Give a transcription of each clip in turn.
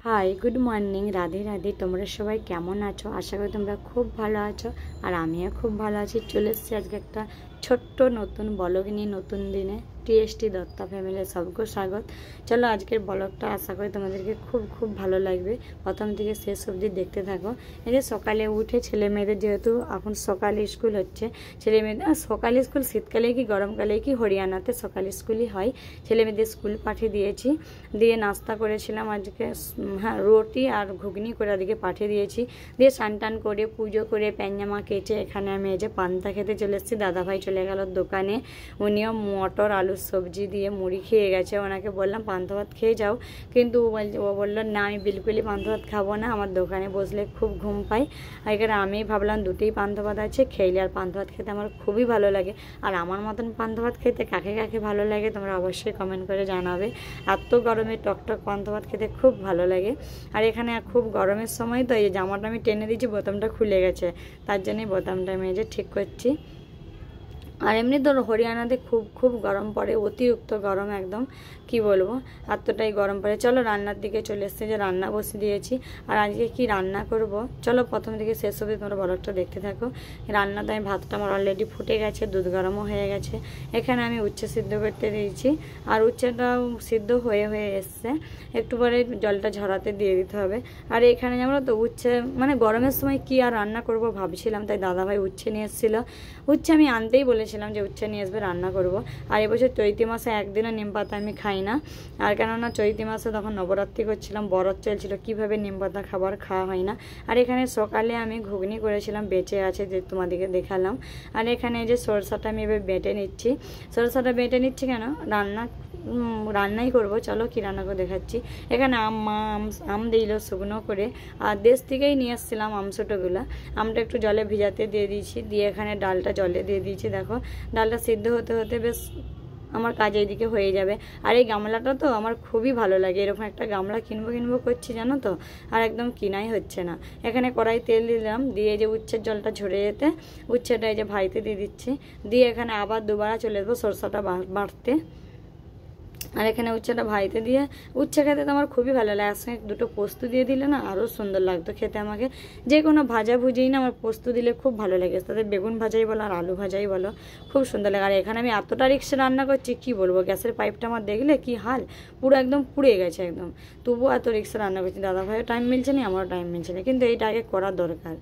Hi good morning, Radhe Radhe. তোমরা সবাই কেমন আছো? আশা করি তোমরা খুব ভালো আছো আর আমিও খুব ভালো আছি। চলে এসেছি আজকে একটা ছোট্ট নতুন ব্লগ নিয়ে, নতুন দিনে। টিএসটি দত্তা ফ্যামিলি সবকে স্বাগত। চলো আজকের ব্লগটা আশা করি তোমাদেরকে খুব খুব ভালো লাগবে। প্রথম থেকে শেষ অবধি দেখতে থাকো। এই যে সকালে উঠে ছেলে মেয়েদের, যেহেতু এখন সকালে স্কুল হচ্ছে, ছেলে মেয়েদের সকালে স্কুল শীতকালে কি গরমকালে কি হরিয়ানাতে সকালে স্কুলই হয়। ছেলে মেয়েদের স্কুল পাঠিয়ে দিয়েছি, দিয়ে নাস্তা করেছিলাম আজকে, হ্যাঁ রুটি আর ঘুগনি করে ওদিকে পাঠিয়ে দিয়েছি। দিয়ে স্নান টান করে পুজো করে প্যাঞ্জামা কেচে এখানে আমি এই যে পান্তা খেতে চলে এসেছি। দাদাভাই চলে গেল দোকানে, উনিও মটর আলুর সবজি দিয়ে মুড়ি খেয়ে গেছে। ওনাকে বললাম পান্তা ভাত খেয়ে যাও, কিন্তু ও বললো না আমি বিলকুলই পান্তা ভাত খাবো না, আমার দোকানে বসলে খুব ঘুম পাই। এখানে আমি ভাবলাম দুটোই পান্তা ভাত আছে, খেলে আর পান্তা ভাত খেতে আমার খুবই ভালো লাগে। আর আমার মতন পান্তা ভাত খেতে কাকে কাকে ভালো লাগে তোমরা অবশ্যই কমেন্ট করে জানাবে। এত গরমে টকটক পান্তা ভাত খেতে খুব ভালো লাগে। আর এখানে খুব গরমের সময় তো এই জামাটা আমি টেনে দিয়েছি, বোতামটা খুলে গেছে, তার জন্যই বোতামটা আমি এই যে ঠিক করছি। আর এমনি তো হরিয়ানাতে খুব খুব গরম পড়ে, অতিরিক্ত গরম একদম, কি বলবো, এতটাই গরম পড়ে। চলো রান্নার দিকে চলে এসছে, যে রান্না বসে দিয়েছি। আর আজকে কি রান্না করব চলো প্রথম থেকে শেষ অবধি তোমরা ব্লগটা দেখতে থাকো। রান্নাতে আমি ভাতটা আমার অলরেডি ফুটে গেছে, দুধ গরমও হয়ে গেছে। এখানে আমি উচ্ছে সিদ্ধ করতে দিয়েছি, আর উচ্ছেটাও সিদ্ধ হয়ে হয়ে এসছে, একটু পরে জলটা ঝরাতে দিয়ে দিতে হবে। আর এখানে আমরা তো উচ্ছে মানে গরমের সময় কি আর রান্না করব ভাবছিলাম, তাই দাদাভাই উচ্ছে নিয়ে এসেছিলো। উচ্ছে আমি আনতেই বলেছিলাম যে উচ্ছে নিয়ে আসবে, রান্না করব। আর এবছর চৈতি মাসে একদিনও নিম পাতা আমি খাই না, আর কেননা চৈতি মাসে তখন নবরাত্রি করছিলাম, বরত চলছিল, কীভাবে নিম পাতা খাবার খাওয়া হয় না। আর এখানে সকালে আমি ঘুগনি করেছিলাম, বেঁচে আছে যে তোমাদেরকে দেখালাম। আর এখানে যে সরষাটা আমি এবার বেটে নিচ্ছি। সরষাটা বেটে নিচ্ছি কেন, রান্নাই করব। চলো কি রান্না করে দেখাচ্ছি। এখানে আম দিল শুকনো করে, আর দেশ থেকেই নিয়ে এসেছিলাম আমসুটোগুলো। আমটা একটু জলে ভিজাতে দিয়ে দিয়েছি, দিয়ে এখানে ডালটা জলে দিয়ে দিয়েছি। দেখো ডালটা সিদ্ধ হতে হতে বেশ আমার কাজ এইদিকে হয়ে যাবে। আর এই গামলাটা তো আমার খুবই ভালো লাগে, এরকম একটা গামলা কিনবো করছি জানো তো, আর একদম কিনাই হচ্ছে না। এখানে কড়াই তেল দিলাম, দিয়ে যে উচ্ছের জলটা ঝরে যেতে উচ্ছেটা এই যে ভাইতে দিয়ে দিচ্ছি, দিয়ে এখানে আবার দুবারা চলে যাবো সরষাটা বাটতে। আর এখানে উচ্ছেটা ভাইতে দিয়ে, উচ্ছে খেতে তো আমার খুবই ভালো লাগে, সঙ্গে দুটো পোস্ত দিয়ে দিলে না আরও সুন্দর লাগতো খেতে। আমাকে যে কোনো ভাজা ভুজিই না আমার পোস্ত দিলে খুব ভালো লাগে, তাদের বেগুন ভাজাই বলো আর আলু ভাজাই বলো, খুব সুন্দর লাগে। আর এখানে আমি এতটা রিক্সে রান্না করছি কি বলবো, গ্যাসের পাইপটা আমার দেখলে কি হাল, পুরো একদম পুড়ে গেছে একদম, তবুও এত রিক্সে রান্না করছি। দাদা ভাইয়ের টাইম মিলছে না, আমারও টাইম মিলছে না, কিন্তু এইটা আগে করা দরকার,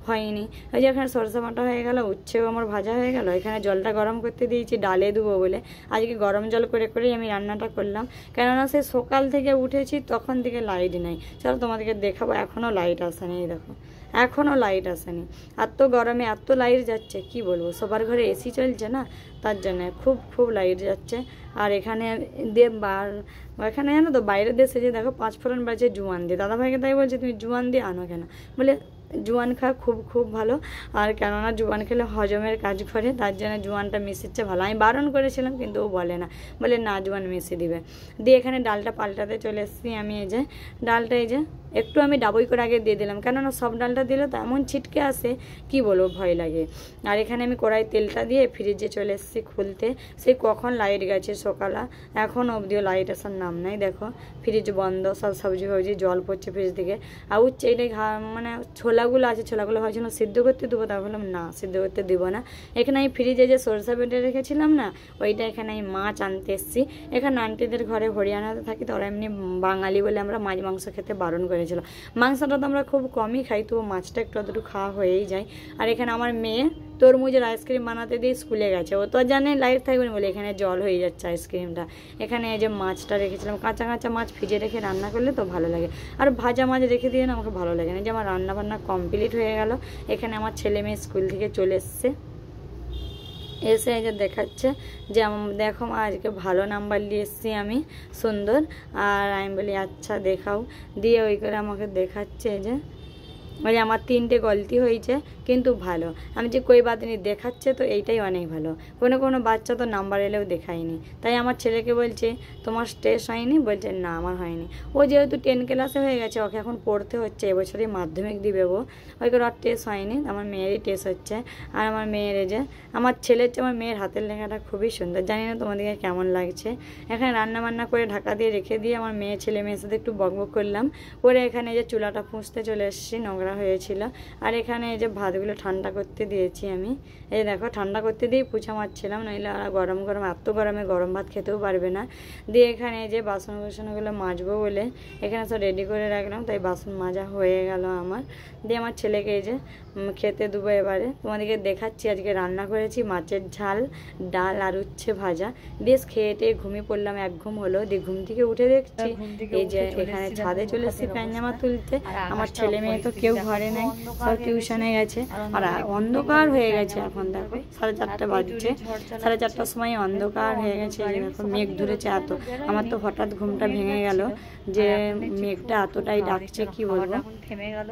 হয়নি। ওই যে এখানে সরষা বাটা হয়ে গেল, উচ্ছেও আমার ভাজা হয়ে গেল। এখানে জলটা গরম করতে দিয়েছি ডালে দেবো বলে, আজকে গরম জল করে করেই আমি রান্নাটা করলাম, কেননা সে সকাল থেকে উঠেছি তখন থেকে লাইট নেই। চলো তোমাদেরকে দেখাবো, এখনও লাইট আসেনি, দেখো এখনও লাইট আসেনি। এত গরমে এত লাইট যাচ্ছে কি বলবো, সবার ঘরে এসি চলছে না, তার জন্য খুব খুব লাইট যাচ্ছে। আর এখানে এখানে জানো তো বাইরের দেশে যে দেখো 5 ফোড়ন বাজে জোয়ান দিয়ে, দাদাভাইকে তাই বলছে তুমি জোয়ান দিয়ে আনো কেন, বলে জোয়ান খাওয়া খুব খুব ভালো, আর কেননা জোয়ান খেলে হজমের কাজ করে, তার জন্য জোয়ানটা মিশিচ্ছে ভালো। আমি বারণ করেছিলাম কিন্তু ও বলে না, বলে না জোয়ান মিশিয়ে দিবে। দিয়ে এখানে ডালটা পাল্টাতে চলে এসেছি আমি, এই যে ডালটা এই যে একটু আমি ডাবই করে আগে দিয়ে দিলাম, কেননা সব ডালটা দিলে তো এমন ছিটকে আসে কি বলবো, ভয় লাগে। আর এখানে আমি কড়াই তেলটা দিয়ে ফ্রিজে চলে এসেছি খুলতে, সেই কখন লাইট গেছে সকালে, এখন অবধিও লাইট আসার নাম নাই। দেখো ফ্রিজ বন্ধ, সব সবজি ফবজি জল পড়ছে ফ্রিজ থেকে। আর উচ্ছে এটাই মানে ছোলাগুলো আছে, ছোলাগুলো ভাবছিল সিদ্ধ করতে দেবো, তা বললাম না সিদ্ধ করতে দেবো না। এখানে আমি ফ্রিজে যে সরষা বেটে রেখেছিলাম না, ওইটা এখানে আমি মাছ আনতে এসেছি। এখানে আন্টিদের ঘরে হরিয়ানাতে থাকি তো, ওরা এমনি বাঙালি বলে আমরা মাছ মাংস খেতে বারণ করেছিল। মাংসটা তো আমরা খুব কমই খাই, তবু মাছটা একটু অতটুকু খাওয়া হয়েই যায়। আর এখানে আমার মেয়ে তরমুজের আইসক্রিম বানাতে দিয়ে স্কুলে গেছে, ও তো জানে লাইট থাকবে না বলে এখানে জল হয়ে যাচ্ছে আইসক্রিমটা। এখানে এই যে মাছটা রেখেছিলাম, কাঁচা কাঁচা মাছ ফ্রিজে রেখে রান্না করলে তো ভালো লাগে, আর ভাজা মাছ রেখে দিয়ে না আমাকে ভালো লাগে না। যে আমার রান্না বান্না কমপ্লিট হয়ে গেল। এখানে আমার ছেলে মেয়ে স্কুল থেকে চলে এসছে, এসে এই যে দেখাচ্ছে যে দেখো আজকে ভালো নাম্বার নিয়ে এসেছি আমি, সুন্দর। আর আমি বলি আচ্ছা দেখাও, দিয়ে ওই করে আমাকে দেখাচ্ছে যে মানে আমার 3টে গলতি হয়েছে, কিন্তু ভালো। আমি যে কই বাদ নি দেখাচ্ছে, তো এইটাই অনেক ভালো। কোনো বাচ্চা তো নাম্বার এলেও দেখায়নি। তাই আমার ছেলেকে বলছে তোমার টেস্ট হয়নি? বলছে না আমার হয়নি। ও যেহেতু 10 ক্লাসে হয়ে গেছে, ওকে এখন পড়তে হচ্ছে, এবছরই মাধ্যমিক দিবে ও, ওই করে আর টেস্ট হয়নি। আমার মেয়েরই টেস্ট হচ্ছে। আর আমার মেয়ের যে আমার ছেলের চেয়ে আমার মেয়ের হাতের লেখাটা খুবই সুন্দর। জানি না তোমাদেরকে কেমন লাগছে। এখানে রান্না বান্না করে ঢাকা দিয়ে রেখে দিয়ে আমার ছেলে মেয়ের সাথে একটু বকবক করলাম, করে এখানে যে চুলাটা পুঁছতে চলে এসেছি, নোংরা হয়েছিল। আর এখানে এই যে ভাতগুলো ঠান্ডা করতে দিয়েছি আমি। এই দেখো ঠান্ডা করতে দিয়ে পুছা মারছিলাম, নইলে আর গরম গরম, এত গরমে গরম ভাত খেতেও পারবে না। দিয়ে এখানে যে বাসনগুলো মাজবো বলে এখানে সব রেডি করে রাখলাম, তাই বাসন মাজা হয়ে গেল আমার। দিয়ে আমার ছেলেকে এই যে খেতে দেবো এবারে। তোমাদেরকে দেখাচ্ছি আজকে রান্না করেছি মাছের ঝাল, ডাল আর উচ্ছে ভাজা। বেশ খেয়ে টেয়ে ঘুমিয়ে পড়লাম, 1 ঘুম হলো। দিয়ে ঘুম থেকে উঠে দেখছি এই যে এখানে ছাদে চলে এসেছি ফ্যান জামা তুলতে। আমার ছেলে মেয়ে তো কেউ ঘরে নেই, সব টিউশনে গেছে। আর অন্ধকার হয়ে গেছে এখন, দেখো 4:30 বাজছে। 4:30টার সময় অন্ধকার হয়ে গেছে। দেখো মেঘ ধরেছে এত। আমার তো হঠাৎ ঘুমটা ভেঙে গেল যে মেঘটা এতটাই ডাকছে, কি বলবো। থেমে গেল,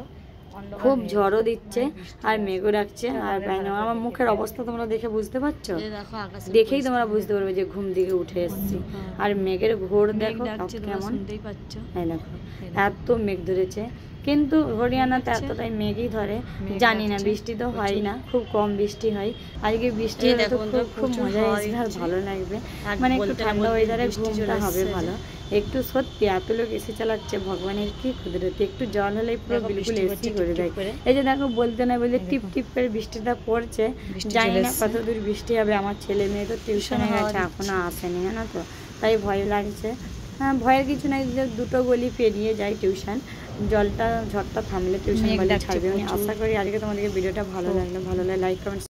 খুব ঝড়ও দিচ্ছে আর মেঘও ডাকছে। আর আমার মুখের অবস্থা তোমরা দেখে বুঝতে পারছো, দেখেই তোমরা বুঝতে পারবে যে ঘুম থেকে উঠে এসেছি। আর মেঘের ঘোর দেখো কেমন, হ্যাঁ দেখো এত মেঘ ধরেছে। কিন্তু হরিয়ানাতে এতটাই মেঘই ধরে, জানি না, বৃষ্টি তো হয় না, খুব কম বৃষ্টি হয়। আজকে বৃষ্টি হলে তো খুব মজা এসে আর ভালো লাগবে। মানে একটু ঠান্ডা ওয়েদারে ঘুমটা হবে ভালো। একটু সত্যি এত লোক এসি চালাচ্ছে, ভগবানের কি কুদরতি। একটু জল হলেই পুরো বিলকুল এসি করে দেয়। এই যে দেখো বলতে না বলতে টিপ টিপ করে বৃষ্টিটা পড়ছে। জানি না কত দূর বৃষ্টি হবে। আমার ছেলে মেয়ে তো টিউশনে গেছে, এখনো আসেনি, জানো তো, তাই ভয় লাগছে। হ্যাঁ, ভয়ের কিছু নাই, 2টো গলি পেরিয়ে যায় টিউশন। ঝড়টা থামলে টিউশন বলে ছাড়বে। আমি আশা করি আজকে তোমাদেরকে ভিডিওটা ভালো লাগলে লাইক কমেন্ট